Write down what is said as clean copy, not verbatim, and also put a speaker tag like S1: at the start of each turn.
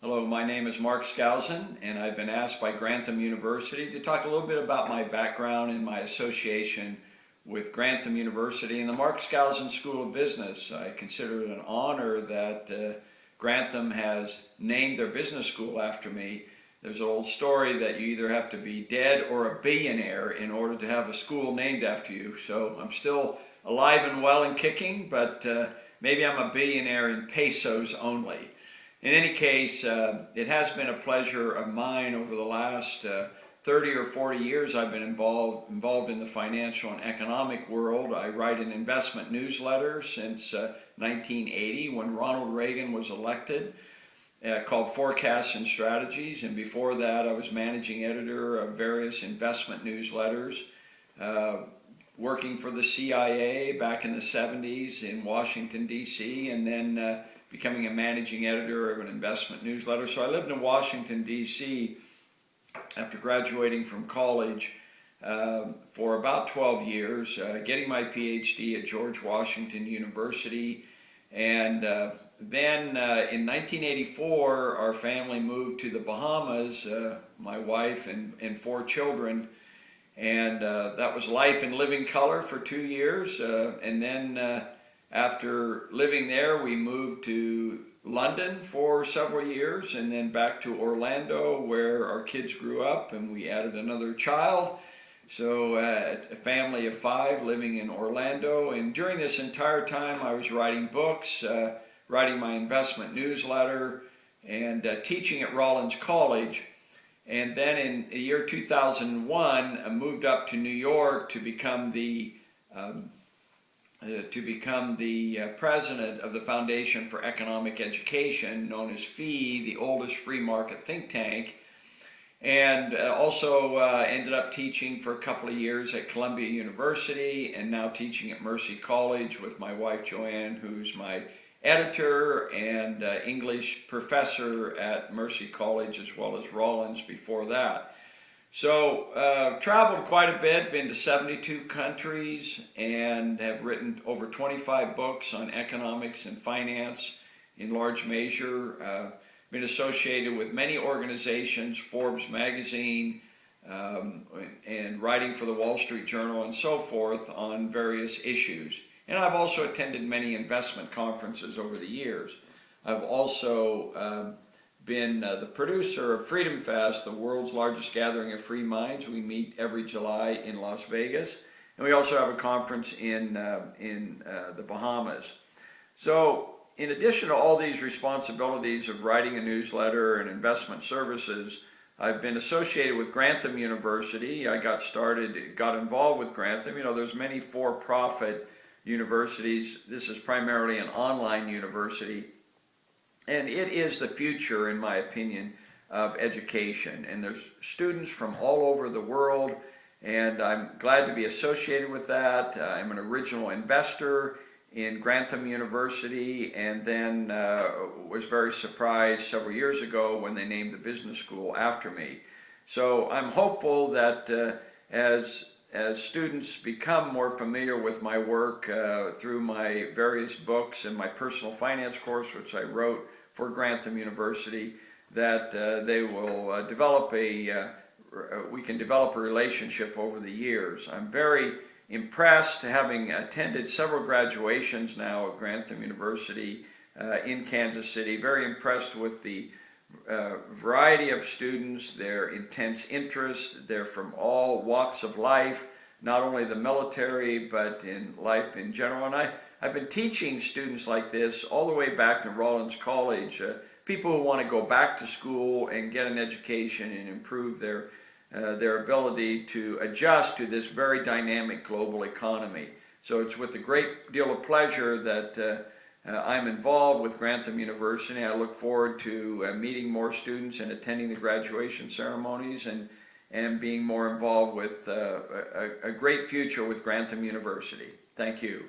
S1: Hello, my name is Mark Skousen, and I've been asked by Grantham University to talk a little bit about my background and my association with Grantham University and the Mark Skousen School of Business. I consider it an honor that Grantham has named their business school after me. There's an old story that you either have to be dead or a billionaire in order to have a school named after you. So I'm still alive and well and kicking, but maybe I'm a billionaire in pesos only. In any case, it has been a pleasure of mine over the last 30 or 40 years. I've been involved in the financial and economic world. I write an investment newsletter since 1980 when Ronald Reagan was elected, called Forecasts and Strategies. And before that, I was managing editor of various investment newsletters, working for the CIA back in the 70s in Washington, D.C., and then becoming a managing editor of an investment newsletter. So I lived in Washington, D.C. after graduating from college for about 12 years, getting my PhD at George Washington University. And then in 1984, our family moved to the Bahamas, my wife and 4 children. And that was life in living color for 2 years. And then after living there, we moved to London for several years and then back to Orlando where our kids grew up, and we added another child. So a family of 5 living in Orlando. And during this entire time I was writing books, writing my investment newsletter, and teaching at Rollins College. And then in the year 2001 I moved up to New York to become the president of the Foundation for Economic Education, known as FEE, the oldest free market think tank, and also ended up teaching for a couple of years at Columbia University, and now teaching at Mercy College with my wife Joanne, who's my editor and English professor at Mercy College as well as Rollins before that. So traveled quite a bit, been to 72 countries, and have written over 25 books on economics and finance in large measure. Been associated with many organizations, Forbes magazine, and writing for the Wall Street Journal and so forth on various issues. And I've also attended many investment conferences over the years. I've also been the producer of Freedom Fest, the world's largest gathering of free minds. We meet every July in Las Vegas, and we also have a conference in the Bahamas. So in addition to all these responsibilities of writing a newsletter and investment services, I've been associated with Grantham University. I got involved with Grantham. You know, there's many for-profit universities. This is primarily an online university. And it is the future, in my opinion, of education. And there's students from all over the world, and I'm glad to be associated with that. I'm an original investor in Grantham University, and then was very surprised several years ago when they named the business school after me. So I'm hopeful that as students become more familiar with my work through my various books and my personal finance course, which I wrote for Grantham University, that they will we can develop a relationship over the years. I'm very impressed, having attended several graduations now at Grantham University in Kansas City, very impressed with the variety of students, their intense interests. They're from all walks of life, not only the military, but in life in general. And I've been teaching students like this all the way back to Rollins College, people who want to go back to school and get an education and improve their ability to adjust to this very dynamic global economy. So it's with a great deal of pleasure that I'm involved with Grantham University. I look forward to meeting more students and attending the graduation ceremonies and being more involved with a great future with Grantham University. Thank you.